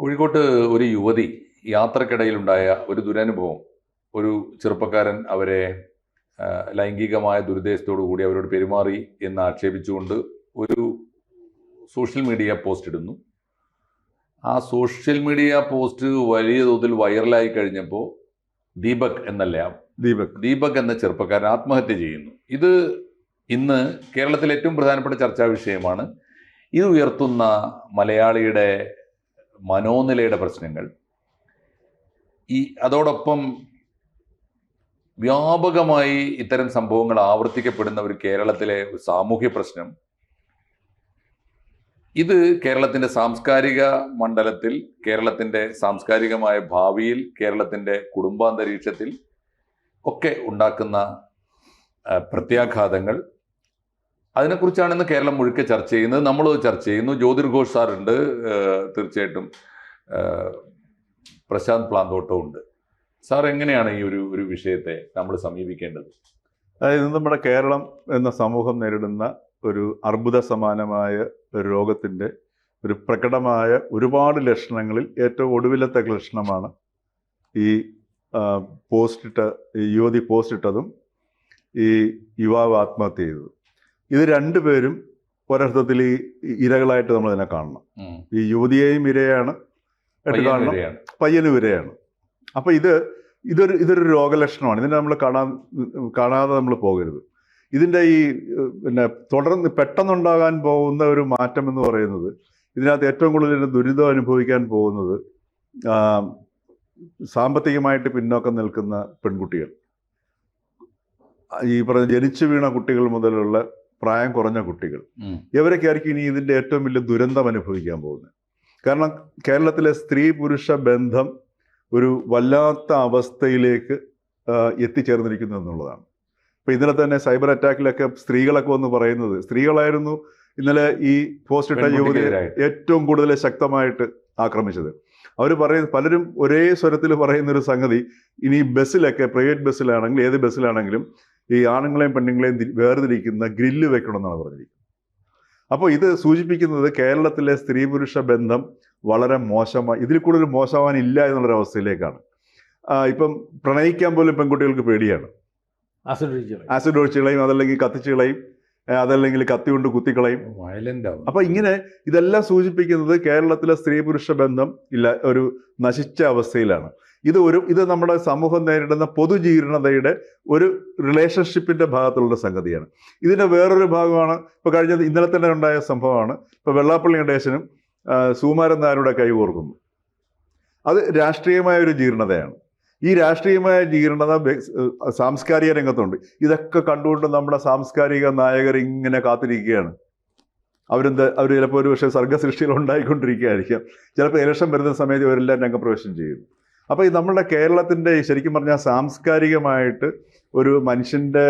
കോഴിക്കോട്ട് ഒരു യുവതി യാത്രക്കിടയിലുണ്ടായ ഒരു ദുരനുഭവം. ഒരു ചെറുപ്പക്കാരൻ അവരെ ലൈംഗികമായ ദുരുദ്ദേശത്തോടു കൂടി അവരോട് പെരുമാറി എന്ന് ആക്ഷേപിച്ചുകൊണ്ട് ഒരു സോഷ്യൽ മീഡിയ പോസ്റ്റ് ഇടുന്നു. ആ സോഷ്യൽ മീഡിയ പോസ്റ്റ് വലിയ തോതിൽ വൈറലായി കഴിഞ്ഞപ്പോൾ ദീപക് എന്ന ചെറുപ്പക്കാരൻ ആത്മഹത്യ ചെയ്യുന്നു. ഇത് ഇന്ന് കേരളത്തിലെ ഏറ്റവും പ്രധാനപ്പെട്ട ചർച്ചാ വിഷയമാണ്. ഇത് ഉയർത്തുന്ന മലയാളിയുടെ മനോനിലയുടെ പ്രശ്നങ്ങൾ, അതോടൊപ്പം വ്യാപകമായി ഇത്തരം സംഭവങ്ങൾ ആവർത്തിക്കപ്പെടുന്ന ഒരു കേരളത്തിലെ സാമൂഹ്യ പ്രശ്നം, ഇത് കേരളത്തിൻ്റെ സാംസ്കാരിക മണ്ഡലത്തിൽ, കേരളത്തിൻ്റെ സാംസ്കാരികമായ ഭാവിയിൽ, കേരളത്തിൻ്റെ കുടുംബാന്തരീക്ഷത്തിൽ ഒക്കെ ഉണ്ടാക്കുന്ന പ്രത്യാഘാതങ്ങൾ, അതിനെക്കുറിച്ചാണ് ഇന്ന് കേരളം മുഴുക്കെ ചർച്ച ചെയ്യുന്നത്. നമ്മൾ ചർച്ച ചെയ്യുന്നു. ജ്യോതിർ ഘോഷ് സാറുണ്ട്, തീർച്ചയായിട്ടും പ്രശാന്ത് പ്ലാന്തോട്ടം ഉണ്ട്. സാർ, എങ്ങനെയാണ് ഈ ഒരു വിഷയത്തെ നമ്മൾ സമീപിക്കേണ്ടത്? അതായത് നമ്മുടെ കേരളം എന്ന സമൂഹം നേരിടുന്ന ഒരു അർബുദ സമാനമായ ഒരു രോഗത്തിൻ്റെ ഒരു പ്രകടമായ ഒരുപാട് ലക്ഷണങ്ങളിൽ ഏറ്റവും ഒടുവിലത്തെ ലക്ഷണമാണ് ഈ യുവതി പോസ്റ്റ് ഇട്ടതും ഈ യുവാവ് ആത്മഹത്യ ചെയ്തത്. ഇത് രണ്ടുപേരും ഒരർത്ഥത്തിൽ ഈ ഇരകളായിട്ട് നമ്മൾ ഇതിനെ കാണണം. ഈ യുവതിയെയും ഇരയാണ് കാണണം, പയ്യനും ഇരയാണ്. അപ്പൊ ഇതൊരു രോഗലക്ഷണമാണ്. ഇതിനെ നമ്മൾ കാണാതെ നമ്മൾ പോകരുത്. ഇതിൻ്റെ ഈ തുടർന്ന് പെട്ടെന്നുണ്ടാകാൻ പോകുന്ന ഒരു മാറ്റം എന്ന് പറയുന്നത്, ഇതിനകത്ത് ഏറ്റവും കൂടുതൽ ദുരിതം അനുഭവിക്കാൻ പോകുന്നത് സാമ്പത്തികമായിട്ട് പിന്നോക്കം നിൽക്കുന്ന പെൺകുട്ടികൾ, ഈ പറഞ്ഞ ജനിച്ചു വീണ കുട്ടികൾ മുതലുള്ള പ്രായം കുറഞ്ഞ കുട്ടികൾ, ഇവരൊക്കെ ആയിരിക്കും ഇനി ഇതിൻ്റെ ഏറ്റവും വലിയ ദുരന്തം അനുഭവിക്കാൻ പോകുന്നത്. കാരണം കേരളത്തിലെ സ്ത്രീ പുരുഷ ബന്ധം ഒരു വല്ലാത്ത അവസ്ഥയിലേക്ക് എത്തിച്ചേർന്നിരിക്കുന്നു എന്നുള്ളതാണ്. ഇപ്പം ഇന്നലെ തന്നെ സൈബർ അറ്റാക്കിലൊക്കെ സ്ത്രീകളൊക്കെ വന്ന് പറയുന്നത്, സ്ത്രീകളായിരുന്നു ഇന്നലെ ഈ പോസ്റ്റ് ഇട്ട യുവതിയെ ഏറ്റവും കൂടുതൽ ശക്തമായിട്ട് ആക്രമിച്ചത്. അവർ പലരും ഒരേ സ്വരത്തിൽ പറയുന്നൊരു സംഗതി, ഇനി ബസ്സിലൊക്കെ, പ്രൈവറ്റ് ബസ്സിലാണെങ്കിലും ഏത് ബസ്സിലാണെങ്കിലും ഈ ആണുങ്ങളെയും പെണ്ണുങ്ങളെയും വേർതിരിക്കുന്ന ഗ്രില്ല് വെക്കണമെന്നാണ് പറഞ്ഞിരിക്കുന്നത്. അപ്പോൾ ഇത് സൂചിപ്പിക്കുന്നത് കേരളത്തിലെ സ്ത്രീ പുരുഷ ബന്ധം വളരെ മോശമായി, ഇതിൽ കൂടുതൽ മോശമാവാനില്ല എന്നുള്ളൊരവസ്ഥയിലേക്കാണ്. ഇപ്പം പ്രണയിക്കാൻ പോലും പെൺകുട്ടികൾക്ക് പേടിയാണ്. ആസിഡ് ഒഴിച്ചുകളയും, അതല്ലെങ്കിൽ കത്തിച്ചുകളയും, അതല്ലെങ്കിൽ കത്തി കൊണ്ട് കുത്തിക്കളയും, വയലന്റ് ആവും. അപ്പൊ ഇങ്ങനെ ഇതെല്ലാം സൂചിപ്പിക്കുന്നത് കേരളത്തിലെ സ്ത്രീ പുരുഷ ബന്ധം ഒരു നശിച്ച അവസ്ഥയിലാണ്. ഇത് നമ്മുടെ സമൂഹം നേരിടുന്ന പൊതുജീർണതയുടെ ഒരു റിലേഷൻഷിപ്പിന്റെ ഭാഗത്തുള്ള സംഗതിയാണ്. ഇതിന്റെ വേറൊരു ഭാഗമാണ് ഇപ്പൊ ഇന്നലെ തന്നെ ഉണ്ടായ സംഭവമാണ്. ഇപ്പൊ വെള്ളാപ്പള്ളി നടേശനും സുകുമാരൻ നായരുടെ കൈകോർക്കുന്നു. അത് രാഷ്ട്രീയമായ ഒരു ജീർണതയാണ്. ഈ രാഷ്ട്രീയമായ ജീർണത സാംസ്കാരിക രംഗത്തുണ്ട്. ഇതൊക്കെ കണ്ടുകൊണ്ട് നമ്മുടെ സാംസ്കാരിക നായകർ ഇങ്ങനെ കാത്തിരിക്കുകയാണ്. അവർ ചിലപ്പോൾ ഒരു പക്ഷേ സർഗസൃഷ്ടികൾ ഉണ്ടായിക്കൊണ്ടിരിക്കുകയായിരിക്കാം. ചിലപ്പോൾ ഇലക്ഷൻ വരുന്ന സമയത്ത് ഇവരെല്ലാം രംഗപ്രവേശം ചെയ്യുന്നു. അപ്പോൾ ഈ നമ്മുടെ കേരളത്തിൻ്റെ ശരിക്കും പറഞ്ഞാൽ സാംസ്കാരികമായിട്ട് ഒരു മനുഷ്യൻ്റെ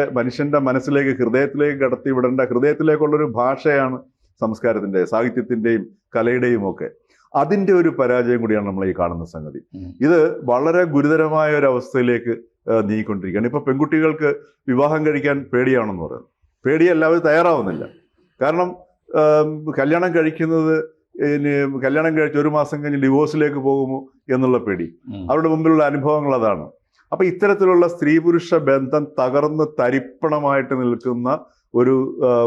മനസ്സിലേക്ക്, ഹൃദയത്തിലേക്ക് കടത്തിവിടേണ്ട, ഹൃദയത്തിലേക്കുള്ളൊരു ഭാഷയാണ് സംസ്കാരത്തിൻ്റെ, സാഹിത്യത്തിൻ്റെയും കലയുടെയും ഒക്കെ. അതിൻ്റെ ഒരു പരാജയം കൂടിയാണ് നമ്മൾ ഈ കാണുന്ന സംഗതി. ഇത് വളരെ ഗുരുതരമായ ഒരു അവസ്ഥയിലേക്ക് നീങ്ങിക്കൊണ്ടിരിക്കുകയാണ്. ഇപ്പൊ പെൺകുട്ടികൾക്ക് വിവാഹം കഴിക്കാൻ പേടിയാണെന്ന് പറയുന്നത്. പേടിയല്ല, അവർ തയ്യാറാവുന്നില്ല. കാരണം കല്യാണം കഴിച്ച് 1 മാസം കഴിഞ്ഞ് ഡിവോഴ്സിലേക്ക് പോകുമോ എന്നുള്ള പേടി, അവരുടെ മുമ്പിലുള്ള അനുഭവങ്ങൾ അതാണ്. അപ്പൊ ഇത്തരത്തിലുള്ള സ്ത്രീ പുരുഷ ബന്ധം തകർന്ന് തരിപ്പണമായിട്ട് നിൽക്കുന്ന ഒരു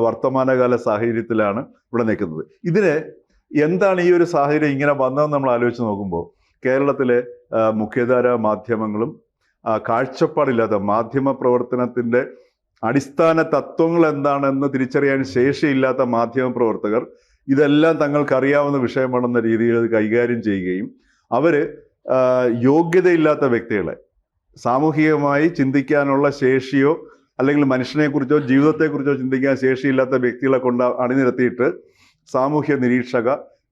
വർത്തമാനകാല സാഹചര്യത്തിലാണ് ഇവിടെ നിൽക്കുന്നത്. ഇതിനെ എന്താണ് ഈ ഒരു സാഹചര്യം ഇങ്ങനെ വന്നതെന്ന് നമ്മൾ ആലോചിച്ച് നോക്കുമ്പോൾ, കേരളത്തിലെ മുഖ്യധാരാ മാധ്യമങ്ങളും കാഴ്ചപ്പാടില്ലാത്ത മാധ്യമ പ്രവർത്തനത്തിൻ്റെ അടിസ്ഥാന തത്വങ്ങൾ എന്താണെന്ന് തിരിച്ചറിയാൻ ശേഷിയില്ലാത്ത മാധ്യമ പ്രവർത്തകർ ഇതെല്ലാം തങ്ങൾക്കറിയാവുന്ന വിഷയമാണെന്ന രീതിയിൽ അത് കൈകാര്യം ചെയ്യുകയും, അവർ യോഗ്യതയില്ലാത്ത വ്യക്തികളെ, സാമൂഹികമായി ചിന്തിക്കാനുള്ള ശേഷിയോ അല്ലെങ്കിൽ മനുഷ്യനെക്കുറിച്ചോ ജീവിതത്തെക്കുറിച്ചോ ചിന്തിക്കാൻ ശേഷിയില്ലാത്ത വ്യക്തികളെ കൊണ്ട് അണിനിരത്തിയിട്ട് സാമൂഹ്യ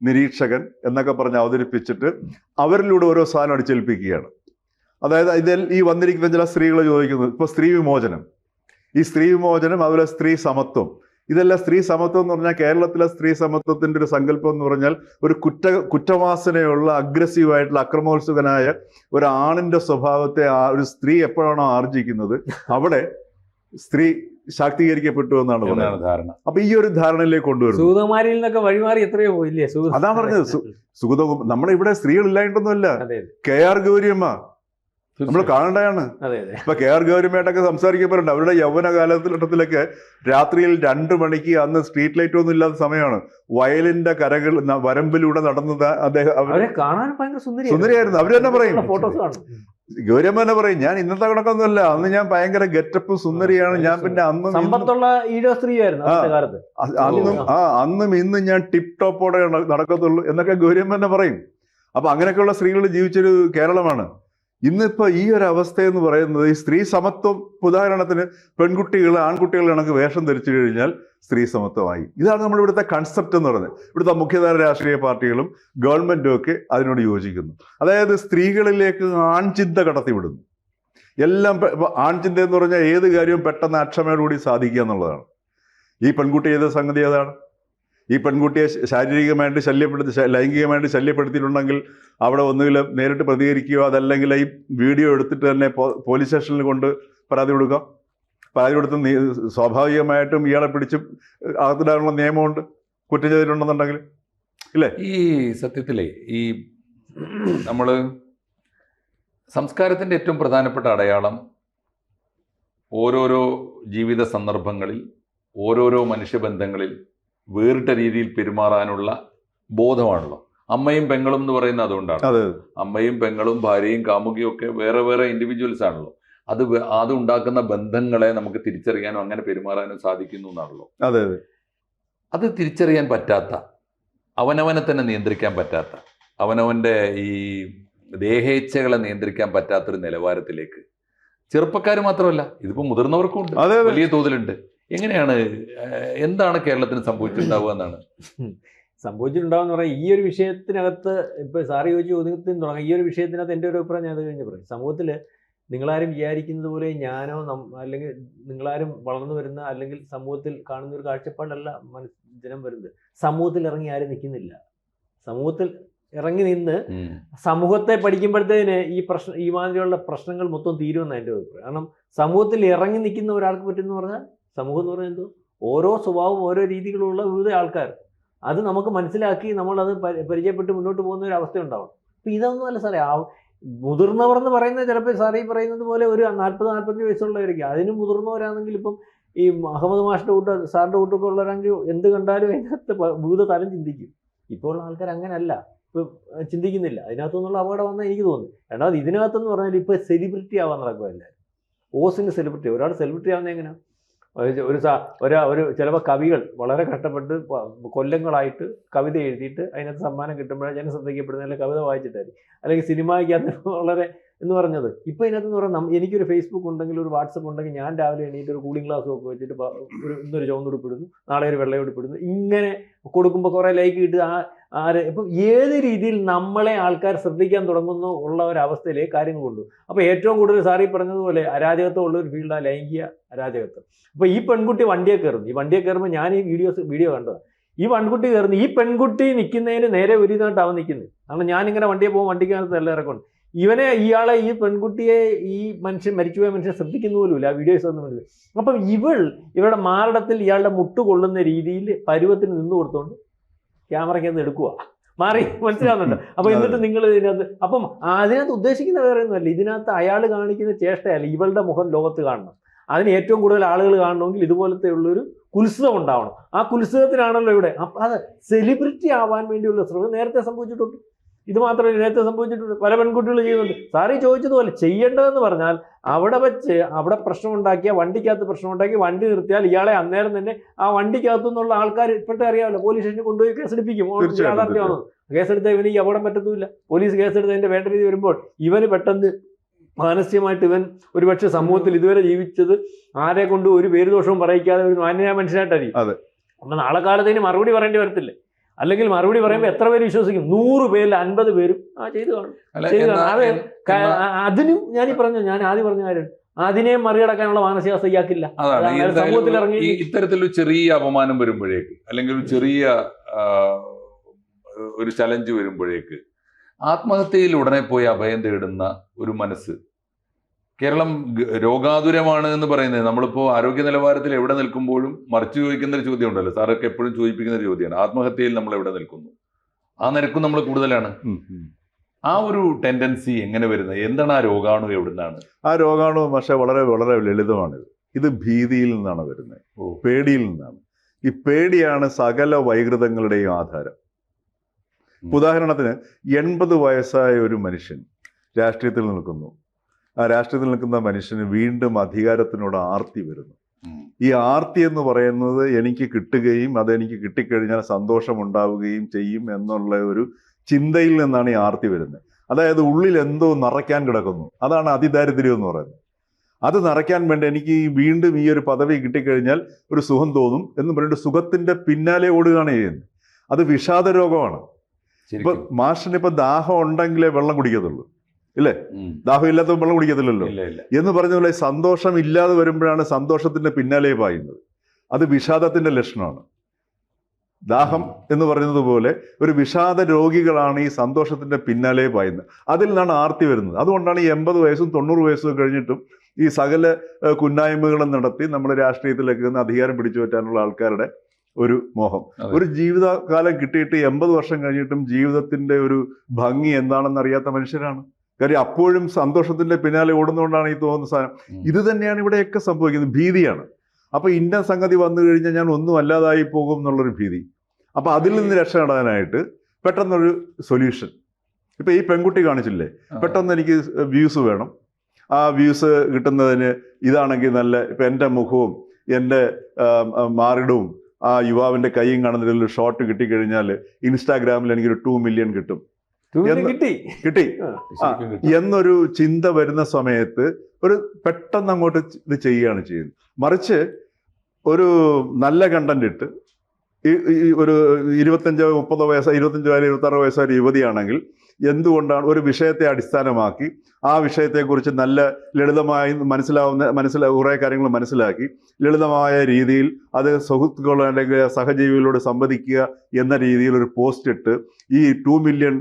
നിരീക്ഷകൻ എന്നൊക്കെ പറഞ്ഞ് അവതരിപ്പിച്ചിട്ട് അവരിലൂടെ ഓരോ സാധനം അടിച്ചേൽപ്പിക്കുകയാണ്. അതായത് ഈ വന്നിരിക്കുന്ന ചില സ്ത്രീകൾ ചോദിക്കുന്നത്, ഇപ്പോൾ സ്ത്രീ വിമോചനം, അതുപോലെ സ്ത്രീ സമത്വം, ഇതെല്ലാം സ്ത്രീ സമത്വം എന്ന് പറഞ്ഞാൽ കേരളത്തിലെ സ്ത്രീ സമത്വത്തിൻ്റെ ഒരു സങ്കല്പം എന്ന് പറഞ്ഞാൽ ഒരു കുറ്റവാസനയുള്ള അഗ്രസീവായിട്ടുള്ള അക്രമോത്സുകനായ ഒരു ആണിൻ്റെ സ്വഭാവത്തെ ഒരു സ്ത്രീ എപ്പോഴാണോ ആർജിക്കുന്നത് അവിടെ സ്ത്രീ ശാക്തീകരിക്കപ്പെട്ടു എന്നാണ് എന്നാണ് പറയുന്നത്. ധാരണ. അപ്പൊ ഈ ഒരു ധാരണയിലേക്ക് കൊണ്ടുവരുന്നു. സൂതമാരിൽ നിന്നൊക്കെ വഴിമാറി എത്രയോ പോയില്ലേ? അതാ പറഞ്ഞത്. സുഗത, നമ്മുടെ ഇവിടെ സ്ത്രീകൾ ഇല്ലായിട്ടൊന്നുമല്ല. KR ഗൗരിയമ്മ നമ്മൾ കാണേണ്ടതാണ്. ഇപ്പൊ KR ഗൗരിയമ്മയായിട്ടൊക്കെ സംസാരിക്കപ്പെടുന്നുണ്ട്. അവരുടെ യൗവന കാലഘട്ടത്തിലൊക്കെ രാത്രിയിൽ 2 മണിക്ക്, അന്ന് സ്ട്രീറ്റ് ലൈറ്റ് ഒന്നും ഇല്ലാത്ത സമയമാണ്, വയലിന്റെ കരകൾ വരമ്പിലൂടെ നടന്നത് അദ്ദേഹം. അവരെ കാണാൻ ഭയങ്കര സുന്ദരിയായിരുന്നു. അവര് തന്നെ പറയും, ഫോട്ടോസ് കാണും. ഗൗരിയമ്മ തന്നെ പറയും, ഞാൻ ഇന്നത്തെ കണക്കൊന്നുമല്ല, അന്ന് ഞാൻ ഭയങ്കര ഗെറ്റപ്പ് സുന്ദരിയാണ് ഞാൻ. പിന്നെ സമ്പത്തുള്ള ഈഴ സ്ത്രീയായിരുന്നു കാലത്ത്. അന്നും ഇന്നും ഞാൻ ടിപ് ടോപ്പോടെ നടക്കത്തുള്ളൂ എന്നൊക്കെ ഗൗരിയമ്മ തന്നെ പറയും. അപ്പൊ അങ്ങനെയൊക്കെയുള്ള സ്ത്രീകൾ ജീവിച്ചൊരു കേരളമാണ്. ഇന്നിപ്പോ ഈ ഒരു അവസ്ഥ എന്ന് പറയുന്നത്, ഈ സ്ത്രീ സമത്വം, ഉദാഹരണത്തിന് പെൺകുട്ടികൾ ആൺകുട്ടികൾ കണക്ക് വേഷം ധരിച്ചു കഴിഞ്ഞാൽ സ്ത്രീ സമത്വമായി. ഇതാണ് നമ്മുടെ ഇവിടുത്തെ കൺസെപ്റ്റ് എന്ന് പറയുന്നത്. ഇവിടുത്തെ മുഖ്യധാര രാഷ്ട്രീയ പാർട്ടികളും ഗവൺമെന്റും ഒക്കെ അതിനോട് യോജിക്കുന്നു. അതായത് സ്ത്രീകളിലേക്ക് ആൺചിന്ത കടത്തിവിടുന്നു. എല്ലാം ആൺചിന്ത എന്ന് പറഞ്ഞാൽ ഏത് കാര്യവും പെട്ടെന്ന് അക്ഷമയോടുകൂടി സാധിക്കുക എന്നുള്ളതാണ്. ഈ പെൺകുട്ടി ചെയ്ത സംഗതി അതാണ്. ഈ പെൺകുട്ടിയെ ശാരീരികമായിട്ട് ലൈംഗികമായിട്ട് ശല്യപ്പെടുത്തിയിട്ടുണ്ടെങ്കിൽ അവിടെ ഒന്നുകിൽ നേരിട്ട് പ്രതികരിക്കുകയോ അതല്ലെങ്കിൽ ഈ വീഡിയോ എടുത്തിട്ട് തന്നെ പോലീസ് സ്റ്റേഷനിൽ കൊണ്ട് പരാതി കൊടുക്കുക. പരാതി കൊടുത്ത് സ്വാഭാവികമായിട്ടും ഇയാളെ പിടിച്ച് അകത്തിടാനുള്ള നിയമമുണ്ട്, കുറ്റം ചെയ്തിട്ടുണ്ടെന്നുണ്ടെങ്കിൽ, ഇല്ലേ? ഈ സത്യത്തിലേ ഈ നമ്മൾ സംസ്കാരത്തിൻ്റെ ഏറ്റവും പ്രധാനപ്പെട്ട അടയാളം ഓരോരോ ജീവിത സന്ദർഭങ്ങളിൽ, ഓരോരോ മനുഷ്യബന്ധങ്ങളിൽ വേറിട്ട രീതിയിൽ പെരുമാറാനുള്ള ബോധമാണല്ലോ. അമ്മയും പെങ്ങളും എന്ന് പറയുന്നത് അതുകൊണ്ടാണ്. അമ്മയും പെങ്ങളും ഭാര്യയും കാമുകിയും ഒക്കെ വേറെ വേറെ ഇൻഡിവിജ്വൽസ് ആണല്ലോ. അത് ഉണ്ടാക്കുന്ന ബന്ധങ്ങളെ നമുക്ക് തിരിച്ചറിയാനും അങ്ങനെ പെരുമാറാനും സാധിക്കുന്നു എന്നാണല്ലോ. അത് തിരിച്ചറിയാൻ പറ്റാത്ത, അവനവനെ തന്നെ നിയന്ത്രിക്കാൻ പറ്റാത്ത, അവനവൻ്റെ ഈ ദേഹേച്ഛകളെ നിയന്ത്രിക്കാൻ പറ്റാത്തൊരു നിലവാരത്തിലേക്ക് ചെറുപ്പക്കാർ മാത്രമല്ല, ഇതിപ്പോൾ മുതിർന്നവർക്കും ഉണ്ട്, വലിയ തോതിലുണ്ട്. എങ്ങനെയാണ്, എന്താണ് കേരളത്തിന് സംഭവിച്ചിട്ടുണ്ടാവുക എന്നാണ് സംഭവിച്ചിട്ടുണ്ടാവുക എന്ന് പറയാം. ഈ ഒരു വിഷയത്തിനകത്ത് ഇപ്പോൾ സാറ് ചോദിച്ച ചോദ്യത്തിന് തുടങ്ങാം. ഈ ഒരു വിഷയത്തിനകത്ത് എൻ്റെ ഒരു അഭിപ്രായം ഞാൻ അത് കഴിഞ്ഞ് പറയും. സമൂഹത്തിൽ നിങ്ങളാരും വിചാരിക്കുന്നത് പോലെ ഞാനോ അല്ലെങ്കിൽ നിങ്ങളാരും വളർന്നു വരുന്ന അല്ലെങ്കിൽ സമൂഹത്തിൽ കാണുന്ന ഒരു കാഴ്ചപ്പാടല്ല ജനം വരുന്നത്. സമൂഹത്തിൽ ഇറങ്ങി ആരും നിൽക്കുന്നില്ല. സമൂഹത്തിൽ ഇറങ്ങി നിന്ന് സമൂഹത്തെ പഠിക്കുമ്പോഴത്തേന് ഈ മാതിരിയുള്ള പ്രശ്നങ്ങൾ മൊത്തം തീരുമെന്നാണ് എൻ്റെ അഭിപ്രായം. കാരണം സമൂഹത്തിൽ ഇറങ്ങി നിൽക്കുന്ന ഒരാൾക്ക് പറ്റുമെന്ന് പറഞ്ഞാൽ, സമൂഹം എന്ന് പറയുന്നത് എന്തോ ഓരോ സ്വഭാവം ഓരോ രീതികളുള്ള വിവിധ ആൾക്കാർ, അത് നമുക്ക് മനസ്സിലാക്കി നമ്മളത് പരിചയപ്പെട്ട് മുന്നോട്ട് പോകുന്ന ഒരു അവസ്ഥ ഉണ്ടാവണം. അപ്പം ഇതൊന്നും അല്ല സാറേ. മുതിർന്നവർ എന്ന് പറയുന്നത് ചിലപ്പോൾ സാറേ ഈ പറയുന്നത് പോലെ ഒരു 40-45 വയസ്സുള്ളവരായിരിക്കും. അതിനും മുതിർന്നവരാണെങ്കിൽ ഇപ്പം ഈ അഹമ്മദ് മാഷിൻ്റെ കൂട്ട് സാറിൻ്റെ കൂട്ടൊക്കെ ഉള്ളവരാണെങ്കിൽ എന്ത് കണ്ടാലും അതിനകത്ത് വിവിധ തരം ചിന്തിക്കും. ഇപ്പോൾ ഉള്ള ആൾക്കാർ അങ്ങനെയല്ല, ഇപ്പം ചിന്തിക്കുന്നില്ല. അതിനകത്തുനിന്നുള്ള അപകടം വന്നാൽ എനിക്ക് തോന്നുന്നു. രണ്ടാമത് ഇതിനകത്തെന്ന് പറഞ്ഞാൽ ഇപ്പോൾ സെലിബ്രിറ്റി ആവാൻ നടക്കുക എല്ലാവരും. ഓസിന് സെലിബ്രിറ്റി. ഒരാൾ സെലിബ്രിറ്റി ആവുന്നത് എങ്ങനെയാണ്? ഒരു ചിലപ്പോൾ കവികൾ വളരെ കഷ്ടപ്പെട്ട് കൊല്ലങ്ങളായിട്ട് കവിത എഴുതിയിട്ട് അതിനകത്ത് സമ്മാനം കിട്ടുമ്പോഴേ ജനശ്രദ്ധിക്കപ്പെടുന്ന, അല്ലെങ്കിൽ കവിത വായിച്ചിട്ടായിരിക്കും, അല്ലെങ്കിൽ സിനിമയ്ക്കകത്ത് വളരെ എന്ന് പറഞ്ഞത്. ഇപ്പോൾ ഇതിനകത്ത് പറഞ്ഞാൽ എനിക്കൊരു ഫേസ്ബുക്ക് ഉണ്ടെങ്കിൽ, ഒരു വാട്സപ്പ് ഉണ്ടെങ്കിൽ, ഞാൻ രാവിലെ എണീറ്റ് ഒരു കൂളിംഗ് ഗ്ലാസ് ഒക്കെ വെച്ചിട്ട് ഇന്നൊരു ചുവന്നുടുപ്പിടുന്നു, നാളെ ഒരു വെള്ളയുടുപ്പിടുന്നു, ഇങ്ങനെ കൊടുക്കുമ്പോൾ കുറേ ലൈക്ക് കിട്ടുക. ഇപ്പം ഏത് രീതിയിൽ നമ്മളെ ആൾക്കാർ ശ്രദ്ധിക്കാൻ തുടങ്ങുന്നു ഉള്ള ഒരവസ്ഥയിലേക്ക് കാര്യങ്ങൾ കൊണ്ടു. അപ്പോൾ ഏറ്റവും കൂടുതൽ സാറി പറഞ്ഞതുപോലെ അരാജകത്വം ഉള്ള ഒരു ഫീൽഡാണ് ലൈംഗിക അരാജകത്വം. അപ്പോൾ ഈ പെൺകുട്ടി വണ്ടിയെ കയറുന്നു. ഈ വണ്ടിയെ കയറുമ്പോൾ ഞാൻ ഈ വീഡിയോ കണ്ടതാണ്. ഈ പെൺകുട്ടി കയറുന്നു. ഈ പെൺകുട്ടി നിൽക്കുന്നതിന് നേരെ ഒരുതായിട്ട് അവൻ നിൽക്കുന്നത്. കാരണം ഞാനിങ്ങനെ വണ്ടിയെ പോകും, വണ്ടിക്കകത്ത് എല്ലാം ഇറക്കൊണ്ട് ഇയാളെ ഈ പെൺകുട്ടിയെ ഈ മരിച്ചുപോയ മനുഷ്യൻ ശ്രദ്ധിക്കുന്ന പോലുമില്ല ആ വീഡിയോസ് ഒന്നും വരുന്നത്. അപ്പം ഇവരുടെ മാറിടത്തിൽ ഇയാളുടെ മുട്ട് കൊള്ളുന്ന രീതിയിൽ പരുവത്തിന് നിന്ന് കൊടുത്തോണ്ട് ക്യാമറയ്ക്കകത്ത് എടുക്കുക, മാറി, മനസ്സിലാവുന്നുണ്ട്. അപ്പൊ എന്നിട്ട് നിങ്ങൾ ഇതിനകത്ത് അപ്പം അതിനകത്ത് ഉദ്ദേശിക്കുന്ന വേറെ ഒന്നുമല്ല. ഇതിനകത്ത് അയാൾ കാണിക്കുന്ന ചേഷ്ടയല്ല, ഇവളുടെ മുഖം ലോകത്ത് കാണണം. അതിന് ഏറ്റവും കൂടുതൽ ആളുകൾ കാണണമെങ്കിൽ ഇതുപോലത്തെ ഉള്ളൊരു കുത്സിതം ഉണ്ടാവണം. ആ കുത്സിതത്തിനാണല്ലോ ഇവിടെ. അപ്പം അത് സെലിബ്രിറ്റി ആവാൻ വേണ്ടിയുള്ള ശ്രമം നേരത്തെ സംഭവിച്ചിട്ടുണ്ട്. ഇത് മാത്രമല്ല, നേരത്തെ സംഭവിച്ചിട്ടുണ്ട്, പല പെൺകുട്ടികൾ ചെയ്യുന്നുണ്ട്. സാറി ചോദിച്ചതുപോലെ ചെയ്യേണ്ടതെന്ന് പറഞ്ഞാൽ അവിടെ പ്രശ്നമുണ്ടാക്കിയ വണ്ടിക്കകത്ത് പ്രശ്നമുണ്ടാക്കി വണ്ടി നിർത്തിയാൽ ഇയാളെ അന്നേരം തന്നെ ആ വണ്ടിക്കകത്തു നിന്നുള്ള ആൾക്കാർ ഇപ്പോഴത്തെ അറിയാമല്ലോ, പോലീസ് സ്റ്റേഷനിൽ കൊണ്ടുപോയി കേസെടുപ്പിക്കും. യാഥാർത്ഥ്യമാണ്. കേസെടുത്താൽ ഇവന് ഈ അപകടം പറ്റത്തുമില്ല. പോലീസ് കേസെടുത്തതിൻ്റെ വേണ്ട രീതി വരുമ്പോൾ ഇവന് പെട്ടെന്ന് മാനസികമായിട്ട് ഇവൻ ഒരുപക്ഷെ സമൂഹത്തിൽ ഇതുവരെ ജീവിച്ചത് ആരെ കൊണ്ട് ഒരു പേരുദോഷവും പറയിക്കാതെ ഒരു മാന്യനായ മനുഷ്യനായിട്ടായിരിക്കും. അപ്പം നാളെ കാലത്തിന് മറുപടി പറയേണ്ടി വരത്തില്ലേ? അല്ലെങ്കിൽ മറുപടി പറയുമ്പോൾ എത്ര പേര് വിശ്വസിക്കും? 100 പേരിൽ 50 പേരും ചെയ്തു കാണും. അതിനും ഞാൻ ആദ്യം പറഞ്ഞ കാര്യം, അതിനെ മറികടക്കാനുള്ള മാനസികാവസ്ഥ ഇയാൾക്കില്ല. സമൂഹത്തിൽ ഇറങ്ങി ഇത്തരത്തിലൊരു ചെറിയ അപമാനം വരുമ്പോഴേക്ക്, അല്ലെങ്കിൽ ഒരു ചെറിയ ഒരു ചലഞ്ച് വരുമ്പോഴേക്ക് ആത്മഹത്യയിൽ ഉടനെ പോയി അഭയം തേടുന്ന ഒരു മനസ്സ് കേരളം രോഗാതുരമാണ് എന്ന് പറയുന്നത് നമ്മളിപ്പോൾ ആരോഗ്യ നിലവാരത്തിൽ എവിടെ നിൽക്കുമ്പോഴും മറിച്ച് ചോദിക്കുന്ന ഒരു ചോദ്യം ഉണ്ടല്ലോ, സാറൊക്കെ എപ്പോഴും ചോദിപ്പിക്കുന്ന ഒരു ചോദ്യമാണ്, ആത്മഹത്യയിൽ നമ്മൾ എവിടെ നിൽക്കുന്നു, ആ നിരക്കും നമ്മൾ കൂടുതലാണ്. ആ ഒരു ടെൻഡൻസി എങ്ങനെ വരുന്നത്? എന്താണ് ആ രോഗാണു, എവിടുന്നാണ് ആ രോഗാണു? പക്ഷേ വളരെ വളരെ ലളിതമാണിത്. ഇത് ഭീതിയിൽ നിന്നാണ് വരുന്നത്, പേടിയിൽ നിന്നാണ്. ഈ പേടിയാണ് സകല വൈകൃതങ്ങളുടെയും ആധാരം. ഉദാഹരണത്തിന് 80 വയസ്സായ ഒരു മനുഷ്യൻ രാഷ്ട്രീയത്തിൽ നിൽക്കുന്നു. ആ രാഷ്ട്രീയത്തിൽ നിൽക്കുന്ന മനുഷ്യന് വീണ്ടും അധികാരത്തിനോട് ആർത്തി വരുന്നു. ഈ ആർത്തി എന്ന് പറയുന്നത് എനിക്ക് കിട്ടുകയും അതെനിക്ക് കിട്ടിക്കഴിഞ്ഞാൽ സന്തോഷമുണ്ടാവുകയും ചെയ്യും എന്നുള്ള ഒരു ചിന്തയിൽ നിന്നാണ് ഈ ആർത്തി വരുന്നത്. അതായത് ഉള്ളിൽ എന്തോ നിറയ്ക്കാൻ കിടക്കുന്നു. അതാണ് അതിദാരിദ്ര്യം എന്ന് പറയുന്നത്. അത് നിറയ്ക്കാൻ വേണ്ടി എനിക്ക് വീണ്ടും ഈ ഒരു പദവി കിട്ടിക്കഴിഞ്ഞാൽ ഒരു സുഖം തോന്നും എന്ന് പറഞ്ഞിട്ട് സുഖത്തിന്റെ പിന്നാലെ ഓടുകയാണ് ചെയ്യുന്നത്. അത് വിഷാദ രോഗമാണ്. ഇപ്പൊ മാഷിന് ഇപ്പൊ ദാഹം ഉണ്ടെങ്കിലേ വെള്ളം കുടിക്കത്തുള്ളൂ, ഇല്ലേ? ദാഹം ഇല്ലാത്ത വെള്ളം കുടിക്കത്തില്ലല്ലോ. എന്ന് പറഞ്ഞ പോലെ സന്തോഷം ഇല്ലാതെ വരുമ്പോഴാണ് സന്തോഷത്തിന്റെ പിന്നാലെ പായുന്നത്. അത് വിഷാദത്തിന്റെ ലക്ഷണമാണ്. ദാഹം എന്ന് പറയുന്നത് പോലെ ഒരു വിഷാദ രോഗികളാണ് ഈ സന്തോഷത്തിന്റെ പിന്നാലെ പായുന്നത്. അതിൽ നിന്നാണ് ആർത്തി വരുന്നത്. അതുകൊണ്ടാണ് ഈ 80 വയസ്സും 90 വയസ്സും കഴിഞ്ഞിട്ടും ഈ സകല കുന്നായ്മകളും നടത്തി നമ്മൾ രാഷ്ട്രീയത്തിലേക്ക് നിന്ന് അധികാരം പിടിച്ചു പറ്റാനുള്ള ആൾക്കാരുടെ ഒരു മോഹം. ഒരു ജീവിതകാലം കിട്ടിയിട്ട് 80 വർഷം കഴിഞ്ഞിട്ടും ജീവിതത്തിന്റെ ഒരു ഭംഗി എന്താണെന്ന് അറിയാത്ത മനുഷ്യരാണ്. കാര്യം അപ്പോഴും സന്തോഷത്തിന്റെ പിന്നാലെ ഓടുന്നതുകൊണ്ടാണ് ഈ തോന്നുന്ന സാധനം. ഇത് തന്നെയാണ് ഇവിടെയൊക്കെ സംഭവിക്കുന്നത്. ഭീതിയാണ്. അപ്പൊ ഇന്ന സംഗതി വന്നു കഴിഞ്ഞാൽ ഞാൻ ഒന്നും അല്ലാതായി പോകും എന്നുള്ളൊരു ഭീതി. അപ്പൊ അതിൽ നിന്ന് രക്ഷപ്പെടാനായിട്ട് പെട്ടെന്നൊരു സൊല്യൂഷൻ. ഇപ്പൊ ഈ പെൺകുട്ടി കാണിച്ചില്ലേ, പെട്ടെന്ന് എനിക്ക് വ്യൂസ് വേണം. ആ വ്യൂസ് കിട്ടുന്നതിന് ഇതാണെങ്കിൽ നല്ല, ഇപ്പൊ എൻ്റെ മുഖവും എൻ്റെ മാറിടവും ആ യുവാവിന്റെ കൈയും കാണുന്നതിൽ ഷോട്ട് കിട്ടിക്കഴിഞ്ഞാൽ ഇൻസ്റ്റാഗ്രാമിൽ എനിക്കൊരു 2 മില്യൺ കിട്ടും, കിട്ടി എന്നൊരു ചിന്ത വരുന്ന സമയത്ത് ഒരു പെട്ടെന്ന് അങ്ങോട്ട് ഇത് ചെയ്യുകയാണ് ചെയ്യുന്നത്. മറിച്ച് ഒരു നല്ല കണ്ടന്റ് ഇട്ട് ഒരു 25-30 വയസ്സ് 25-26 വയസ്സായ ഒരു യുവതിയാണെങ്കിൽ എന്തുകൊണ്ടാണ് ഒരു വിഷയത്തെ അടിസ്ഥാനമാക്കി ആ വിഷയത്തെക്കുറിച്ച് നല്ല ലളിതമായി കുറേ കാര്യങ്ങൾ മനസ്സിലാക്കി ലളിതമായ രീതിയിൽ അത് സുഹൃത്തുക്കൾ അല്ലെങ്കിൽ സഹജീവികളോട് സംവദിക്കുക എന്ന രീതിയിൽ ഒരു പോസ്റ്റ് ഇട്ട് ഈ 2 മില്യൺ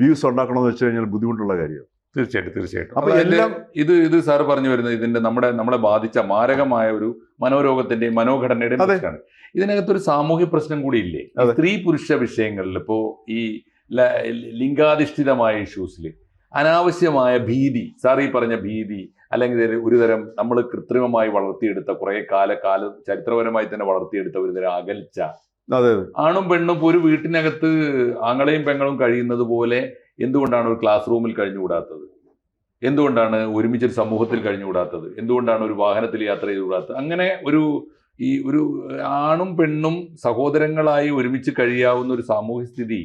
വ്യൂസ് ഉണ്ടാക്കണമെന്ന് വെച്ച് കഴിഞ്ഞാൽ ബുദ്ധിമുട്ടുള്ള കാര്യമാണ്. തീർച്ചയായിട്ടും. അപ്പൊ എല്ലാം ഇത് സാറ് പറഞ്ഞു വരുന്നത് ഇതിന്റെ നമ്മളെ ബാധിച്ച മാരകമായ ഒരു മനോരോഗത്തിന്റെയും മനോഘടനയുടെയും പ്രശ്നമാണ്. ഇതിനകത്തൊരു സാമൂഹ്യ പ്രശ്നം കൂടി ഇല്ലേ? സ്ത്രീ പുരുഷ വിഷയങ്ങളിൽ ഇപ്പോ ഈ ലിംഗാധിഷ്ഠിതമായ ഇഷ്യൂസിൽ അനാവശ്യമായ ഭീതി, സാർ ഈ പറഞ്ഞ ഭീതി, അല്ലെങ്കിൽ ഒരുതരം നമ്മൾ കൃത്രിമമായി വളർത്തിയെടുത്ത കുറെ കാലം ചരിത്രപരമായി തന്നെ വളർത്തിയെടുത്ത ഒരുതരം അകൽച്ച. ആണും പെണ്ണും ഒരു വീട്ടിനകത്ത് ആങ്ങളെയും പെങ്ങളും കഴിയുന്നത് പോലെ എന്തുകൊണ്ടാണ് ഒരു ക്ലാസ് റൂമിൽ കഴിഞ്ഞുകൂടാത്തത്? എന്തുകൊണ്ടാണ് ഒരുമിച്ചൊരു സമൂഹത്തിൽ കഴിഞ്ഞുകൂടാത്തത്? എന്തുകൊണ്ടാണ് ഒരു വാഹനത്തിൽ യാത്ര ചെയ്തുകൂടാത്തത്? അങ്ങനെ ഒരു ആണും പെണ്ണും സഹോദരങ്ങളായി ഒരുമിച്ച് കഴിയാവുന്ന ഒരു സാമൂഹ്യ സ്ഥിതി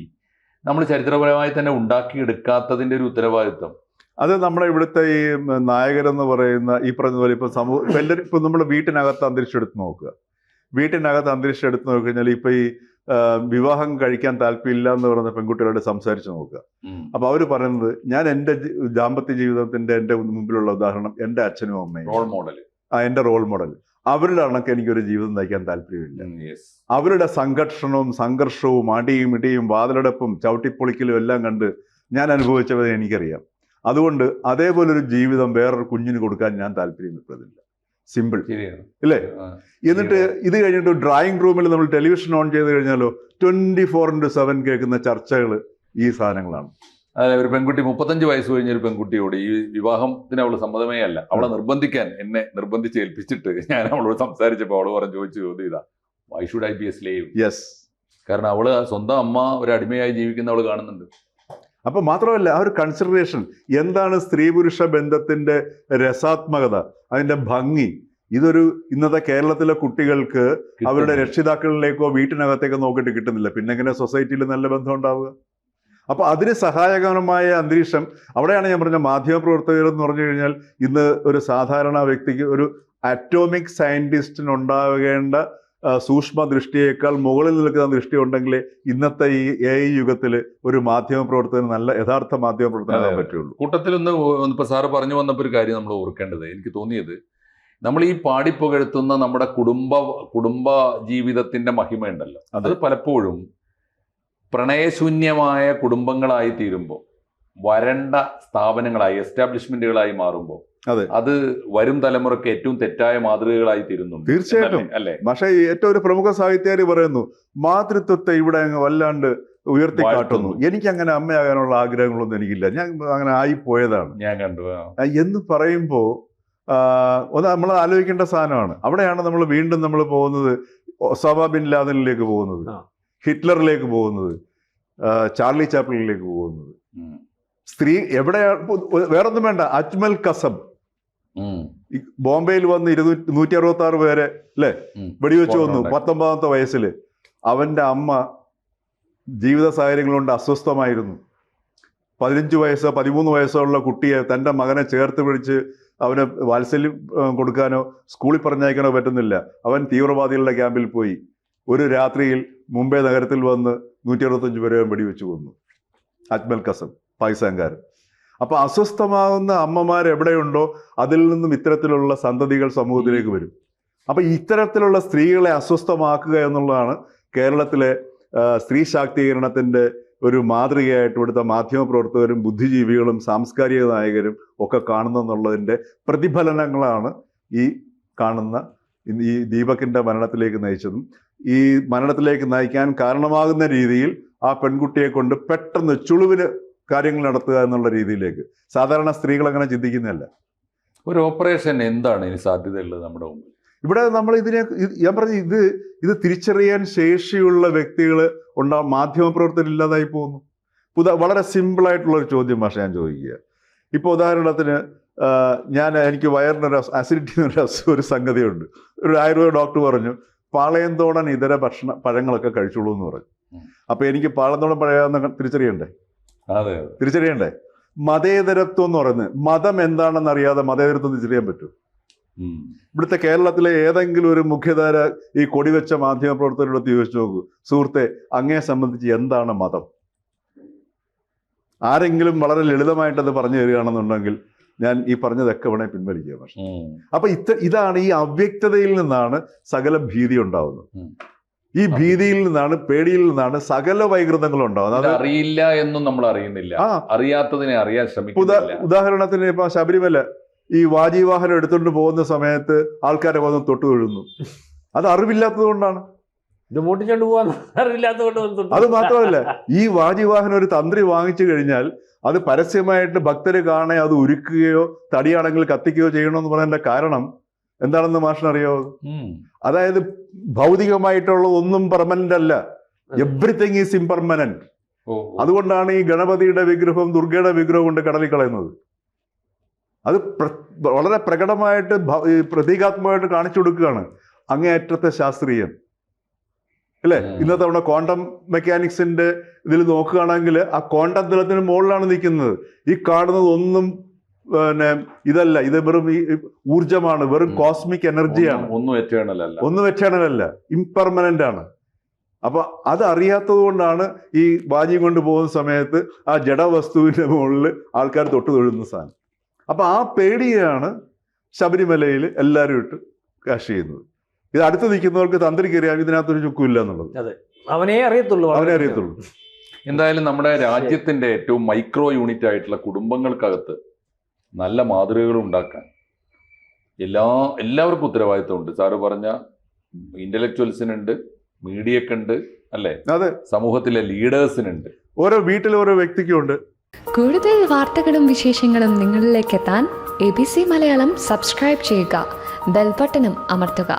നമ്മൾ ചരിത്രപരമായി തന്നെ ഉണ്ടാക്കിയെടുക്കാത്തതിന്റെ ഒരു ഉത്തരവാദിത്വം അത് നമ്മുടെ ഇവിടുത്തെ ഈ നായകരെന്ന് പറയുന്ന ഈ പറഞ്ഞ പോലെ ഇപ്പൊ നമ്മുടെ വീട്ടിനകത്ത് അന്തരീക്ഷം എടുത്ത് നോക്കുക. വീട്ടിനകത്ത് അന്തരീക്ഷം എടുത്ത് നോക്കിക്കഴിഞ്ഞാൽ ഇപ്പൊ ഈ വിവാഹം കഴിക്കാൻ താല്പര്യമില്ല എന്ന് പറയുന്ന പെൺകുട്ടികളോട് സംസാരിച്ച് നോക്കുക. അപ്പൊ അവര് പറയുന്നത്, ഞാൻ എൻ്റെ ദാമ്പത്യ ജീവിതത്തിന്റെ എൻ്റെ മുമ്പിലുള്ള ഉദാഹരണം എൻ്റെ അച്ഛനും അമ്മയും റോൾ മോഡൽ, എൻ്റെ റോൾ മോഡൽ. അവരുടെ കണക്ക് എനിക്കൊരു ജീവിതം നയിക്കാൻ താല്പര്യമില്ല. അവരുടെ സംഘർഷവും അടിയും ഇടിയും വാതിലടപ്പും ചവിട്ടിപ്പൊളിക്കലും എല്ലാം കണ്ട് ഞാൻ അനുഭവിച്ചവരെ എനിക്കറിയാം. അതുകൊണ്ട് അതേപോലൊരു ജീവിതം വേറൊരു കുഞ്ഞിന് കൊടുക്കാൻ ഞാൻ താല്പര്യപ്പെടുന്നില്ല. സിമ്പിൾ, ഇല്ലേ? എന്നിട്ട് ഇത് കഴിഞ്ഞിട്ട് ഡ്രോയിങ് റൂമിൽ നമ്മൾ ടെലിവിഷൻ ഓൺ ചെയ്ത് കഴിഞ്ഞാലോ 24/7 കേൾക്കുന്ന ചർച്ചകൾ ഈ സാധനങ്ങളാണ്. അതായത് ഒരു പെൺകുട്ടി 35 വയസ്സ് കഴിഞ്ഞ ഒരു പെൺകുട്ടിയോട് ഈ വിവാഹത്തിന് അവള് സമ്മതമേ അല്ല, അവളെ എന്നെ നിർബന്ധിച്ച് ഏൽപ്പിച്ചിട്ട് ഞാൻ അവളോട് സംസാരിച്ചപ്പോൾ അവള് ചോദിച്ച ചോദ്യം ഇതാ, why should I B A slave? Yes. കാരണം അവള് സ്വന്തം അമ്മ ഒരു അടിമയായി ജീവിക്കുന്ന അവള് കാണുന്നുണ്ട്. അപ്പൊ മാത്രമല്ല ആ ഒരു കൺസിഡറേഷൻ എന്താണ് സ്ത്രീ പുരുഷ ബന്ധത്തിന്റെ രസാത്മകത, അതിന്റെ ഭംഗി, ഇതൊരു ഇന്നത്തെ കേരളത്തിലെ കുട്ടികൾക്ക് അവരുടെ രക്ഷിതാക്കളിലേക്കോ വീട്ടിനകത്തേക്കോ നോക്കിയിട്ട് കിട്ടുന്നില്ല. പിന്നെ എങ്ങനെ സൊസൈറ്റിയിൽ നല്ല ബന്ധം ഉണ്ടാവുക? അപ്പൊ അതിന് സഹായകരമായ അന്തരീക്ഷം അവിടെയാണ് ഞാൻ പറഞ്ഞ മാധ്യമപ്രവർത്തകർ എന്ന് പറഞ്ഞു കഴിഞ്ഞാൽ ഇന്ന് ഒരു സാധാരണ വ്യക്തിക്ക് ഒരു അറ്റോമിക് സയന്റിസ്റ്റിനുണ്ടാകേണ്ട സൂക്ഷ്മ ദൃഷ്ടിയേക്കാൾ മുകളിൽ നിൽക്കുന്ന ദൃഷ്ടി ഉണ്ടെങ്കിൽ ഇന്നത്തെ ഈ AI യുഗത്തിൽ ഒരു മാധ്യമപ്രവർത്തകന് നല്ല യഥാർത്ഥ മാധ്യമപ്രവർത്തനം പറ്റുള്ളൂ. കൂട്ടത്തിലൊന്ന് ഇപ്പൊ സാറ് പറഞ്ഞു വന്നപ്പോൾ ഒരു കാര്യം നമ്മൾ ഓർക്കേണ്ടത്, എനിക്ക് തോന്നിയത്, നമ്മൾ ഈ പാടിപ്പുകഴ്ത്തുന്ന നമ്മുടെ കുടുംബ ജീവിതത്തിന്റെ മഹിമയുണ്ടല്ലോ, അത് പലപ്പോഴും പ്രണയശൂന്യമായ കുടുംബങ്ങളായി തീരുമ്പോൾ വരണ്ട സ്ഥാപനങ്ങളായി എസ്റ്റാബ്ലിഷ്മെന്റുകളായി മാറുമ്പോൾ അതെ. അത് വരും തലമുറയ്ക്ക് ഏറ്റവും തെറ്റായ മാതൃകകളായി തീരുന്നുണ്ട്. തീർച്ചയായിട്ടും അല്ലേ? പക്ഷേ ഏറ്റവും ഒരു പ്രമുഖ സാഹിത്യകാരി പറയുന്നു, മാതൃത്വത്തെ ഇവിടെ അങ്ങ് വല്ലാണ്ട് ഉയർത്തിക്കാട്ടുന്നു. എനിക്ക് അങ്ങനെ അമ്മയാകാനുള്ള ആഗ്രഹങ്ങളൊന്നും എനിക്കില്ല, ഞാൻ അങ്ങനെ ആയിപ്പോയതാണ് ഞാൻ കണ്ടു. എന്ന് പറയുമ്പോൾ ഒന്ന് നമ്മൾ ആലോചിക്കേണ്ട സാധനമാണ്. അവിടെയാണ് നമ്മൾ വീണ്ടും നമ്മൾ പോകുന്നത് ഒസാമ ബിൻ ലാദനിലേക്ക് പോകുന്നത്, ഹിറ്റ്ലറിലേക്ക് പോകുന്നത്, ചാർലി ചാപ്ലിനിലേക്ക് പോകുന്നത്. സ്ത്രീ എവിടെയാണ്? വേറൊന്നും വേണ്ട, അജ്മൽ കസം ബോംബെയിൽ വന്ന് 166 പേരെ അല്ലെ വെടിവെച്ച് വന്നു 19ാമത്തെ വയസ്സിൽ. അവന്റെ അമ്മ ജീവിത സാഹചര്യങ്ങൾ കൊണ്ട് അസ്വസ്ഥമായിരുന്നു. 15 വയസ്സോ 13 വയസ്സോ ഉള്ള കുട്ടിയെ തൻ്റെ മകനെ ചേർത്ത് പിടിച്ച് അവന് വാത്സല്യം കൊടുക്കാനോ സ്കൂളിൽ പറഞ്ഞയക്കാനോ പറ്റുന്നില്ല. അവൻ തീവ്രവാദികളുടെ ക്യാമ്പിൽ പോയി. ഒരു രാത്രിയിൽ മുംബൈ നഗരത്തിൽ വന്ന് 165 പേരെ വെടിവെച്ച് കൊന്നു. അജ്മൽ കസം, പാകിസ്ഥാൻകാരൻ. അപ്പൊ അസ്വസ്ഥമാകുന്ന അമ്മമാർ എവിടെയുണ്ടോ അതിൽ നിന്നും ഇത്തരത്തിലുള്ള സന്തതികൾ സമൂഹത്തിലേക്ക് വരും. അപ്പൊ ഇത്തരത്തിലുള്ള സ്ത്രീകളെ അസ്വസ്ഥമാക്കുക എന്നുള്ളതാണ് കേരളത്തിലെ സ്ത്രീ ശാക്തീകരണത്തിന്റെ ഒരു മാതൃകയായിട്ട് ഇവിടുത്തെ മാധ്യമപ്രവർത്തകരും ബുദ്ധിജീവികളും സാംസ്കാരിക നായകരും ഒക്കെ കാണുന്നെന്നുള്ളതിൻ്റെ പ്രതിഫലനങ്ങളാണ് ഈ കാണുന്ന ഈ ദീപകിന്റെ മരണത്തിലേക്ക് നയിച്ചതും ഈ മരണത്തിലേക്ക് നയിക്കാൻ കാരണമാകുന്ന രീതിയിൽ ആ പെൺകുട്ടിയെ കൊണ്ട് പെട്ടെന്ന് ചുളുവിന് കാര്യങ്ങൾ നടത്തുക എന്നുള്ള രീതിയിലേക്ക് സാധാരണ സ്ത്രീകൾ അങ്ങനെ ചിന്തിക്കുന്നില്ല. ഒരു ഓപ്പറേഷൻ എന്താണ് ഇനി സാധ്യതയുള്ളത് നമ്മുടെ മുമ്പിൽ? ഇവിടെ നമ്മൾ ഞാൻ പറഞ്ഞു, ഇത് തിരിച്ചറിയാൻ ശേഷിയുള്ള വ്യക്തികൾ ഉണ്ടാവും. മാധ്യമപ്രവർത്തകർ ഇല്ലാതായി പോകുന്നു. വളരെ സിമ്പിളായിട്ടുള്ള ഒരു ചോദ്യം ഭാഷ ഞാൻ ചോദിക്കുക. ഇപ്പോൾ ഉദാഹരണത്തിന് എനിക്ക് വയറിനൊരു അസിഡിറ്റി ഒരു സംഗതിയുണ്ട്. ഒരു ആയുർവേദ ഡോക്ടർ പറഞ്ഞു പാളയന്തോടൻ ഇതര പഴങ്ങളൊക്കെ കഴിച്ചോളൂ എന്ന് പറഞ്ഞു. അപ്പൊ എനിക്ക് പാളയന്തോടൻ പഴയാന്ന് തിരിച്ചറിയണ്ടേ? മതേതരത്വം എന്ന് പറയുന്നത്, മതം എന്താണെന്ന് അറിയാതെ മതേതരത്വം തിരിച്ചറിയാൻ പറ്റും? ഇവിടുത്തെ കേരളത്തിലെ ഏതെങ്കിലും ഒരു മുഖ്യധാര ഈ കൊടിവെച്ച മാധ്യമപ്രവർത്തകരോട് ചോദിച്ചു നോക്കൂ, സുഹൃത്തെ അങ്ങയെ സംബന്ധിച്ച് എന്താണ് മതം? ആരെങ്കിലും വളരെ ലളിതമായിട്ടത് പറഞ്ഞു തരികയാണെന്നുണ്ടെങ്കിൽ ഞാൻ ഈ പറഞ്ഞതൊക്കെ വേണേൽ പിൻവലിക്കുക. പക്ഷേ അപ്പൊ ഇതാണ് ഈ അവ്യക്തതയിൽ നിന്നാണ് സകല ഭീതി ഉണ്ടാവുന്നത്. ഈ ഭീതിയിൽ നിന്നാണ്, പേടിയിൽ നിന്നാണ് സകല വൈകൃതങ്ങളും ഉണ്ടാവുന്നത്. അറിയില്ല എന്നും നമ്മൾ അറിയുന്നില്ല, അറിയാത്തതിനെ അറിയാൻ ശ്രമിക്കുന്നു. ഉദാഹരണത്തിന് ഇപ്പൊ ശബരിമല ഈ വാജിവാഹനം എടുത്തുകൊണ്ട് പോകുന്ന സമയത്ത് ആൾക്കാരെ വന്ന് തൊട്ടു തൊഴുന്നു. അത് അറിവില്ലാത്തത് കൊണ്ടാണ്. അത് മാത്രമല്ല, ഈ വാജിവാഹനം ഒരു തന്ത്രി വാങ്ങിച്ചു കഴിഞ്ഞാൽ അത് പരസ്യമായിട്ട് ഭക്തര് കാണെ അത് ഉരുക്കുകയോ തടിയാണെങ്കിൽ കത്തിക്കുകയോ ചെയ്യണമെന്ന് പറയുന്നതിന്റെ കാരണം എന്താണെന്ന് മാഷിനറിയോ? അതായത് ഭൗതികമായിട്ടുള്ള ഒന്നും പെർമനന്റ് അല്ല, എവ്രിതിങ് ഈസ് ഇംപെർമനന്റ്. അതുകൊണ്ടാണ് ഈ ഗണപതിയുടെ വിഗ്രഹവും ദുർഗയുടെ വിഗ്രഹവും കൊണ്ട് കടലിൽ കളയുന്നത്. അത് വളരെ പ്രകടമായിട്ട് പ്രതീകാത്മകമായിട്ട് കാണിച്ചു കൊടുക്കുകയാണ്. അങ്ങേയറ്റത്തെ ശാസ്ത്രീയം അല്ലേ? ഇന്നത്തെ നമ്മുടെ ക്വാണ്ടം മെക്കാനിക്സിന്റെ ഇതിൽ നോക്കുകയാണെങ്കിൽ ആ ക്വാണ്ടം തലത്തിന് മുകളിലാണ് നിൽക്കുന്നത്. ഈ കാണുന്നത് ഒന്നും ഇതല്ല, ഇത് വെറും ഊർജമാണ്, വെറും കോസ്മിക് എനർജിയാണ്, ഒന്നും എറ്റേണൽ അല്ല, ഇംപെർമനന്റ് ആണ്. അപ്പൊ അത് അറിയാത്തത് കൊണ്ടാണ് ഈ വാജി കൊണ്ട് പോകുന്ന സമയത്ത് ആ ജഡവസ്തുവിന്റെ മുകളിൽ ആൾക്കാർ തൊട്ട് തൊഴുന്ന സാധനം. അപ്പൊ ആ പേടിയാണ് ശബരിമലയിൽ എല്ലാവരും ഇട്ട് കാഷ് ചെയ്യുന്നത്. ഇത് അടുത്ത് നിൽക്കുന്നവർക്ക് തന്ത്രിക്ക് അറിയാം ഇതിനകത്തൊരു ചുക്കുമില്ല എന്നുള്ളത്. അവനെ അറിയത്തുള്ളൂ. എന്തായാലും നമ്മുടെ രാജ്യത്തിന്റെ ഏറ്റവും മൈക്രോ യൂണിറ്റ് ആയിട്ടുള്ള കുടുംബങ്ങൾക്കകത്ത് നല്ല മാതൃകകൾ ഉണ്ടാക്കാൻ എല്ലാവർക്കും ഉത്തരവാദിത്വമുണ്ട്. സാറ് പറഞ്ഞ ഇന്റലക്ച്വൽസിനുണ്ട്, മീഡിയക്കുണ്ട്, അല്ലേ? അതെ, സമൂഹത്തിലെ ലീഡേഴ്സിനുണ്ട്, ഓരോ വീട്ടിൽ ഓരോ വ്യക്തിക്കുണ്ട്. കൂടുതൽ വാർത്തകളും വിശേഷങ്ങളും നിങ്ങളിലേക്ക് എത്താൻ ABC മലയാളം സബ്സ്ക്രൈബ് ചെയ്യുക, ബെൽ ബട്ടണും അമർത്തുക.